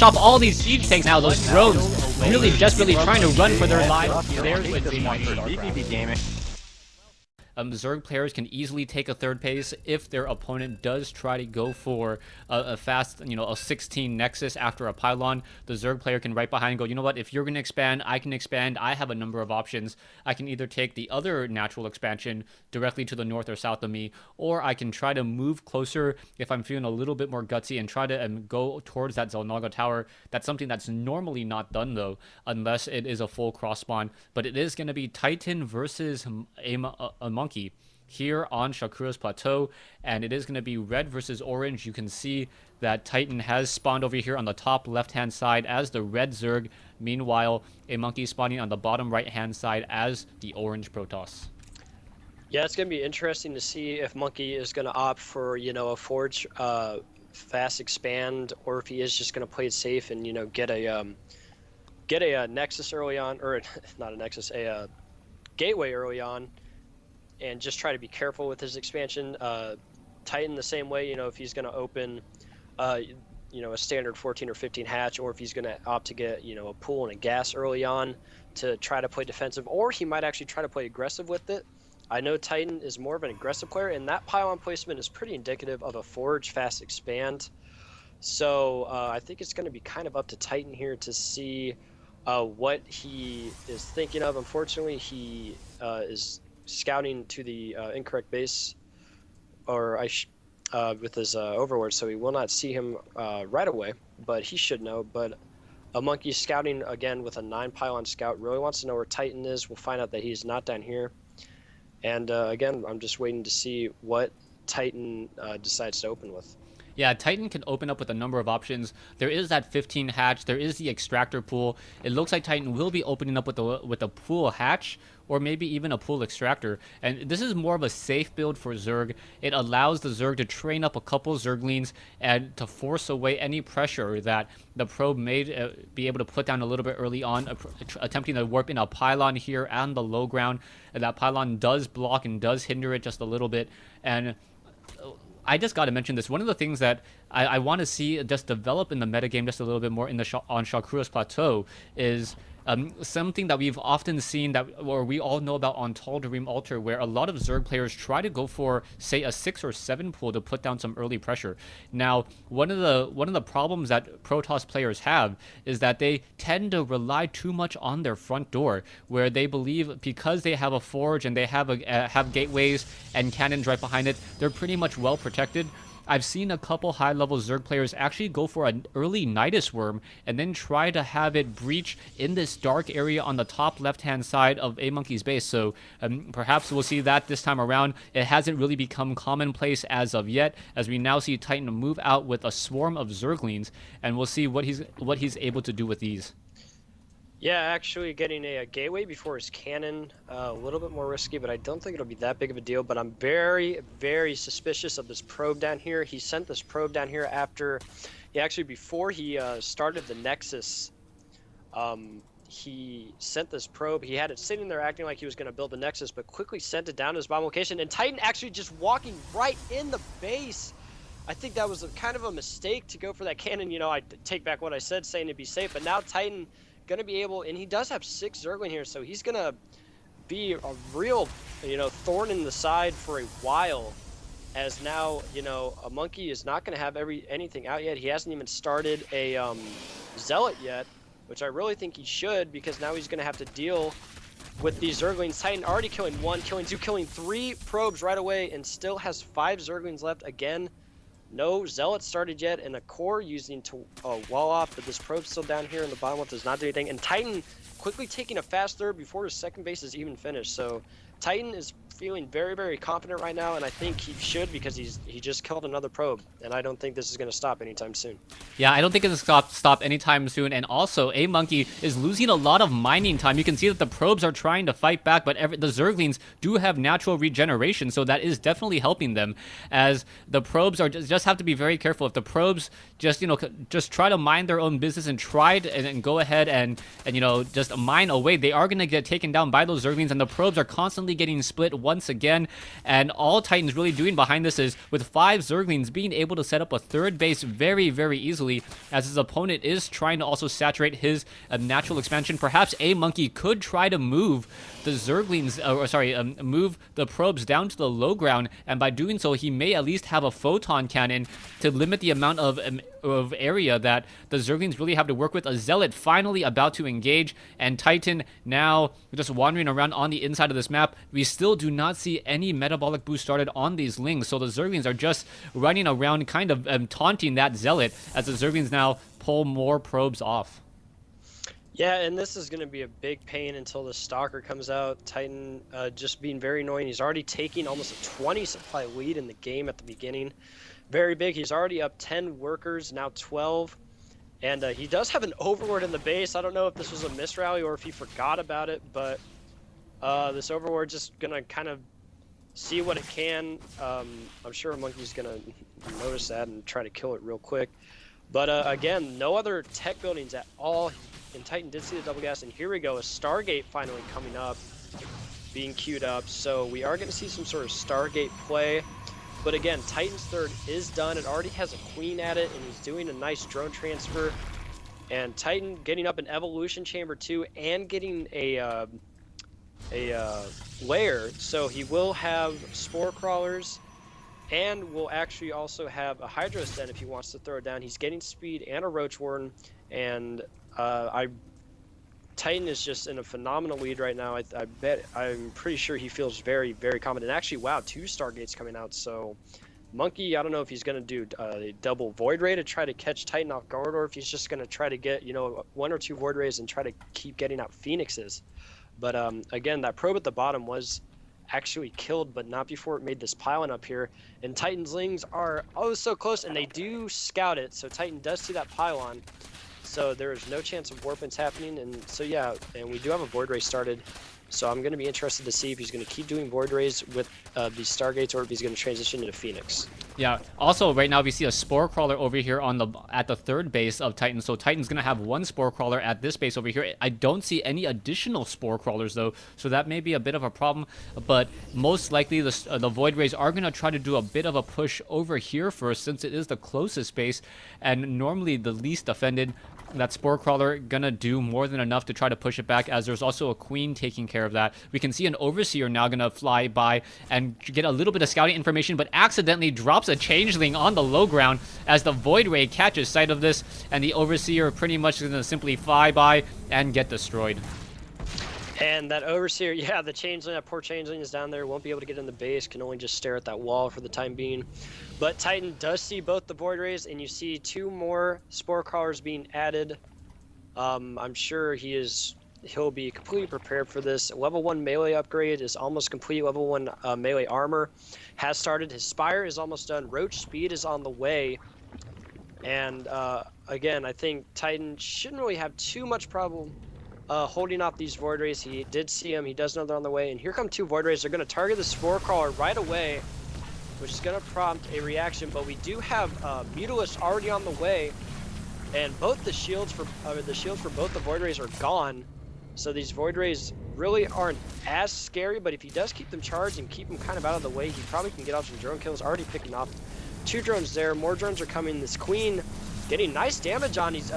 off all these siege tanks now. Those drones really desperately trying to run for their lives. There's Wednesday Night Starcraft. Zerg players can easily take a third pace if their opponent does try to go for a fast, a 16 Nexus after a pylon. The Zerg player can right behind and go, you know what, if you're going to expand, I can expand. I have a number of options. I can either take the other natural expansion directly to the north or south of me, or I can try to move closer if I'm feeling a little bit more gutsy and try to go towards that Xel'Naga tower. That's something that's normally not done, though, unless it is a full cross spawn. But it is going to be Titan versus a Monkey here on Shakura's Plateau, and it is going to be red versus orange. You can see that Titan has spawned over here on the top left-hand side as the red Zerg. Meanwhile, a Monkey spawning on the bottom right-hand side as the orange Protoss. Yeah, it's going to be interesting to see if Monkey is going to opt for, a Forge fast expand, or if he is just going to play it safe and, get a Nexus early on, or not a Nexus, a Gateway early on, and just try to be careful with his expansion. Titan the same way, if he's going to open, a standard 14 or 15 hatch, or if he's going to opt to get, a pool and a gas early on to try to play defensive, or he might actually try to play aggressive with it. I know Titan is more of an aggressive player, and that pylon placement is pretty indicative of a Forge fast expand. So I think it's going to be kind of up to Titan here to see what he is thinking of. Unfortunately, he is scouting to the incorrect base, or with his overlord, so he will not see him right away, but he should know. But a Monkey scouting again with a 9 pylon scout really wants to know where Titan is. We'll find out that he's not down here, and again, I'm just waiting to see what Titan decides to open with. Yeah, Titan can open up with a number of options. There is that 15 hatch. There is the extractor pool. It looks like Titan will be opening up with a pool hatch, or maybe even a pool extractor. And this is more of a safe build for Zerg. It allows the Zerg to train up a couple Zerglings and to force away any pressure that the probe may be able to put down a little bit early on, attempting to warp in a pylon here on the low ground. And that pylon does block and does hinder it just a little bit. And I just got to mention this. One of the things that I want to see just develop in the metagame just a little bit more on Shakura's Plateau is something that we've often seen or we all know about on Tal'Darim Altar, where a lot of Zerg players try to go for, say, a 6 or 7 pool to put down some early pressure. Now, one of the problems that Protoss players have is that they tend to rely too much on their front door, where they believe because they have a forge and they have gateways and cannons right behind it, they're pretty much well protected. I've seen a couple high-level Zerg players actually go for an early Nidus Worm and then try to have it breach in this dark area on the top left-hand side of vMonkey's base. So perhaps we'll see that this time around. It hasn't really become commonplace as of yet, as we now see Titan move out with a swarm of Zerglings, and we'll see what he's able to do with these. Yeah, actually getting a gateway before his cannon, a little bit more risky, but I don't think it'll be that big of a deal. But I'm very, very suspicious of this probe down here. He sent this probe down here after, before he started the Nexus, he sent this probe. He had it sitting there acting like he was going to build the Nexus, but quickly sent it down to his bomb location. And Titan actually just walking right in the base. I think that was kind of a mistake to go for that cannon. I take back what I said, saying it'd be safe, but now Titan going to be able, and he does have 6 Zergling here, so he's going to be a real, thorn in the side for a while, as now, a Monkey is not going to have anything out yet. He hasn't even started a Zealot yet, which I really think he should, because now he's going to have to deal with these Zerglings. Titan already killing 1, killing 2, killing 3 probes right away, and still has 5 Zerglings left. Again, no Zealot started yet, and a core using to wall off, but this probe's still down here in the bottom left does not do anything. And Titan quickly taking a fast third before his second base is even finished. So Titan is feeling very, very confident right now, and I think he should, because he just killed another probe, and I don't think this is going to stop anytime soon. Yeah, I don't think it's going to stop anytime soon, and also vMonkey is losing a lot of mining time. You can see that the probes are trying to fight back, but the Zerglings do have natural regeneration, so that is definitely helping them, as the probes are just have to be very careful. If the probes just try to mind their own business and go ahead and just mine away, they are going to get taken down by those Zerglings, and the probes are constantly finally getting split once again. And all Titan's really doing behind this is, with 5 Zerglings, being able to set up a third base very, very easily, as his opponent is trying to also saturate his natural expansion. Perhaps A-Monkey could try to move the Zerglings, move the probes down to the low ground, and by doing so, he may at least have a photon cannon to limit the amount of area that the Zerglings really have to work with. A Zealot finally about to engage, and Titan now just wandering around on the inside of this map. We still do not see any metabolic boost started on these Lings, so the Zerglings are just running around kind of taunting that Zealot as the Zerglings now pull more probes off. Yeah, and this is going to be a big pain until the Stalker comes out. Titan just being very annoying. He's already taking almost a 20 supply lead in the game at the beginning. Very big. He's already up 10 workers, now 12. And he does have an Overlord in the base. I don't know if this was a misrally or if he forgot about it, but this Overlord's just going to kind of see what it can. I'm sure Monkey's going to notice that and try to kill it real quick. But again, no other tech buildings at all. And Titan did see the double gas, and here we go, a Stargate finally coming up, being queued up. So we are going to see some sort of Stargate play. But again, Titan's third is done. It already has a queen at it, and he's doing a nice drone transfer. And Titan getting up an evolution chamber too, and getting a lair. So he will have spore crawlers, and will actually also have a Hydros Den if he wants to throw it down. He's getting speed and a Roach Warden, and Titan is just in a phenomenal lead right now. I'm pretty sure he feels very, very confident. Actually, wow, 2 Stargates coming out. So Monkey, I don't know if he's going to do a double Void Ray to try to catch Titan off guard, or if he's just going to try to get, 1 or 2 Void Rays and try to keep getting out Phoenixes. But again, that probe at the bottom was actually killed, but not before it made this pylon up here. And Titan's Lings are oh so close, and they do scout it. So Titan does see that pylon. So there is no chance of warpins happening, and so yeah, and we do have a Void Ray started. So I'm going to be interested to see if he's going to keep doing Void Rays with these Stargates, or if he's going to transition into Phoenix. Yeah, also right now we see a Spore Crawler over here at the third base of Titan. So Titan's going to have 1 Spore Crawler at this base over here. I don't see any additional Spore Crawlers though, so that may be a bit of a problem. But most likely the Void Rays are going to try to do a bit of a push over here first, since it is the closest base, and normally the least defended. That Spore Crawler gonna do more than enough to try to push it back, as there's also a Queen taking care of that. We can see an Overseer now gonna fly by and get a little bit of scouting information, but accidentally drops a Changeling on the low ground as the Void Ray catches sight of this, and the Overseer pretty much gonna simply fly by and get destroyed. And that Overseer, yeah, the Changeling, that poor Changeling is down there, won't be able to get in the base, can only just stare at that wall for the time being. But Titan does see both the Void Rays, and you see 2 more Spore Crawlers being added. I'm sure he'll be completely prepared for this. Level 1 melee upgrade is almost complete. Level 1 melee armor has started. His Spire is almost done. Roach speed is on the way. And again, I think Titan shouldn't really have too much problem holding off these Void Rays. He did see them. He does know they're on the way. And here come 2 Void Rays. They're going to target the Spore Crawler right away, which is going to prompt a reaction. But we do have Mutalisk already on the way, and both the shields for both the Void Rays are gone. So these Void Rays really aren't as scary, but if he does keep them charged and keep them kind of out of the way, he probably can get off some drone kills. Already picking off 2 drones there. More drones are coming. This Queen getting nice damage on these.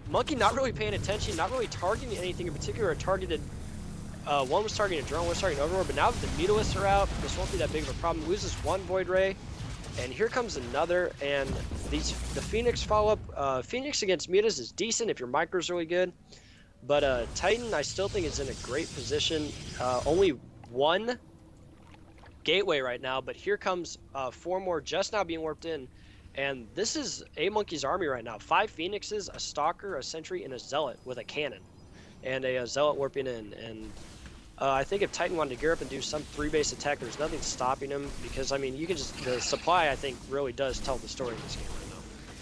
Monkey not really paying attention, not really targeting anything in particular. Targeted. One was targeting a drone, one was targeting Overlord, but now that the Mutalisks are out, this won't be that big of a problem. Loses 1 Void Ray, and here comes another, and the Phoenix follow-up. Phoenix against Mutas is decent if your micro's really good, but Titan, I still think, is in a great position. Only 1 gateway right now, but here comes 4 more just now being warped in, and this is A-Monkey's army right now. 5 Phoenixes, a Stalker, a Sentry, and a Zealot with a cannon. And a Zealot warping in, and I think if Titan wanted to gear up and do some 3-base attack, there's nothing stopping him, because I mean, you can just, the supply I think really does tell the story in this game right now.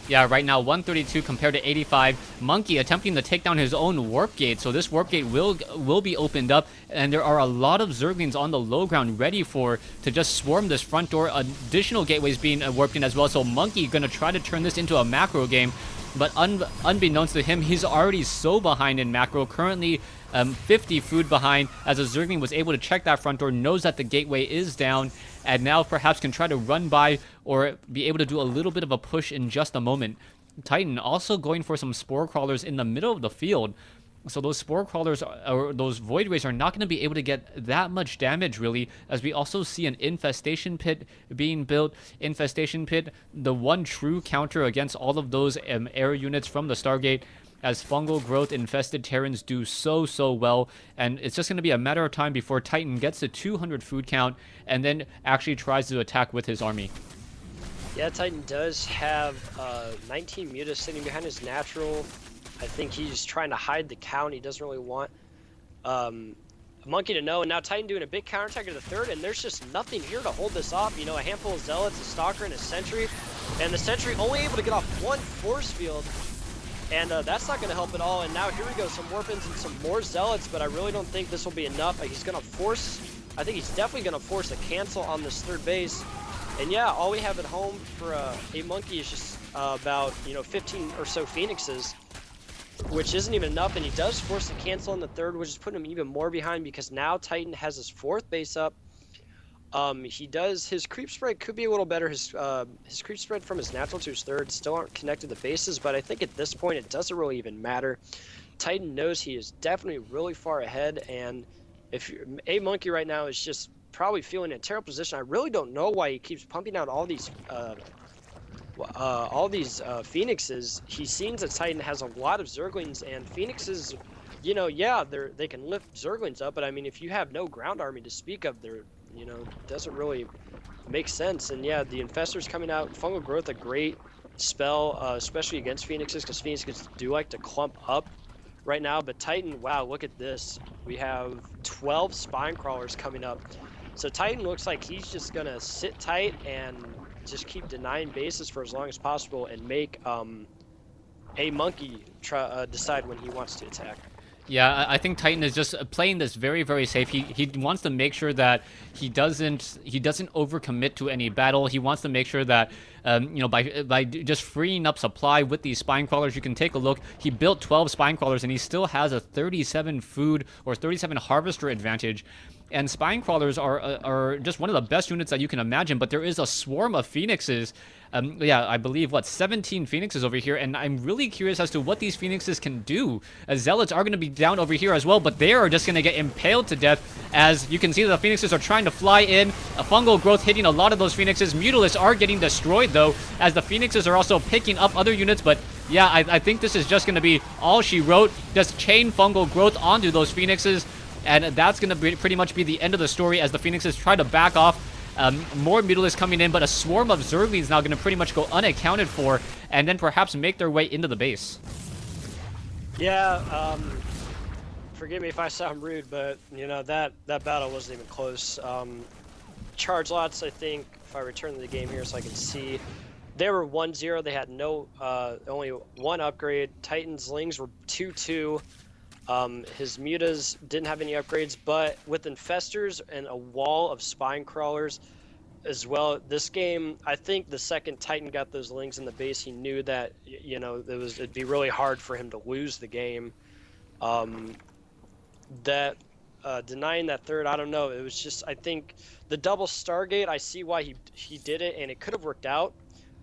Yeah, right now 132 compared to 85. Monkey attempting to take down his own warp gate, so this warp gate will be opened up, and there are a lot of Zerglings on the low ground ready to just swarm this front door. Additional gateways being warped in as well, so Monkey gonna try to turn this into a macro game. But unbeknownst to him, he's already so behind in macro, currently 50 food behind, as a Zergling was able to check that front door, knows that the gateway is down, and now perhaps can try to run by or be able to do a little bit of a push in just a moment. Titan also going for some Spore Crawlers in the middle of the field. So those Spore Crawlers, or those Void Rays, are not going to be able to get that much damage, really, as we also see an Infestation Pit being built. Infestation Pit, the one true counter against all of those air units from the Stargate, as Fungal Growth infested Terrans do so well, and it's just going to be a matter of time before Titan gets to 200 food count and then actually tries to attack with his army. Yeah, Titan does have 19 mutas sitting behind his natural. I think he's trying to hide the count. He doesn't really want Monkey to know. And now Titan doing a big counterattack to the third, and there's just nothing here to hold this off. You know, a handful of Zealots, a Stalker, and a Sentry. And the Sentry only able to get off one force field. And that's not going to help at all. And now here we go, some Warpins and some more Zealots, but I really don't think this will be enough. He's going to force, I think he's definitely going to force a cancel on this third base. And yeah, all we have at home for a Monkey is just about, 15 or so Phoenixes, which isn't even enough. And he does force the cancel on the third, which is putting him even more behind, because now Titan has his fourth base up. His creep spread could be a little better. His creep spread from his natural to his third still aren't connected to bases, but I think at this point it doesn't really even matter. Titan knows he is definitely really far ahead, and if a Monkey right now is just probably feeling in a terrible position. I really don't know why he keeps pumping out all these Phoenixes. He seems that Titan has a lot of Zerglings, and Phoenixes, yeah, they can lift Zerglings up, but I mean, if you have no ground army to speak of, doesn't really make sense. And yeah, the Infestor's coming out. Fungal Growth, a great spell, especially against Phoenixes, because Phoenixes do like to clump up right now. But Titan, wow, look at this. We have 12 Spine Crawlers coming up. So Titan looks like he's just going to sit tight and just keep denying bases for as long as possible and make a Monkey decide when he wants to attack. Yeah, I think Titan is just playing this very safe. He wants to make sure that he doesn't overcommit to any battle. He wants to make sure that by just freeing up supply with these Spine Crawlers. You can take a look. He built 12 Spine Crawlers, and he still has a 37 food or 37 harvester advantage. And Spine Crawlers are just one of the best units that you can imagine, but there is a swarm of Phoenixes. I believe, 17 Phoenixes over here, and I'm really curious as to what these Phoenixes can do. Zealots are going to be down over here as well, but they are just going to get impaled to death. As you can see, the Phoenixes are trying to fly in. A Fungal Growth hitting a lot of those Phoenixes. Mutalisks are getting destroyed, though, as the Phoenixes are also picking up other units, but yeah, I think this is just going to be all she wrote. Just chain Fungal Growth onto those Phoenixes, and that's going to pretty much be the end of the story as the Phoenixes try to back off. More Mutalisks coming in, but a swarm of Zerglings now going to pretty much go unaccounted for, and then perhaps make their way into the base. Yeah, forgive me if I sound rude, but that battle wasn't even close. Charge lots, I think, if I return to the game here so I can see, they were 1-0. They had only one upgrade. Titan's Lings were 2-2. His mutas didn't have any upgrades, but with Infestors and a wall of Spine Crawlers as well, this game, I think the second Titan got those Lings in the base, he knew that, it'd be really hard for him to lose the game. Denying that third, I don't know. It was just, I think, the double Stargate, I see why he did it, and it could have worked out.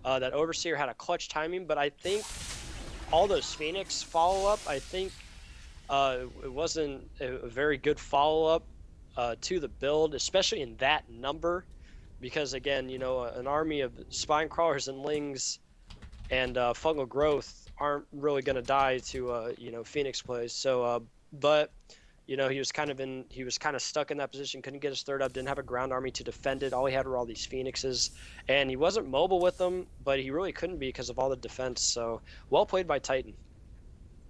That Overseer had a clutch timing, but I think all those Phoenix follow-up, I think, it wasn't a very good follow-up to the build, especially in that number, because again, an army of Spine Crawlers and Lings and Fungal Growth aren't really going to die to Phoenix plays. So, but he was kind of stuck in that position, couldn't get his third up, didn't have a ground army to defend it. All he had were all these Phoenixes, and he wasn't mobile with them, but he really couldn't be because of all the defense. So, well played by Titan.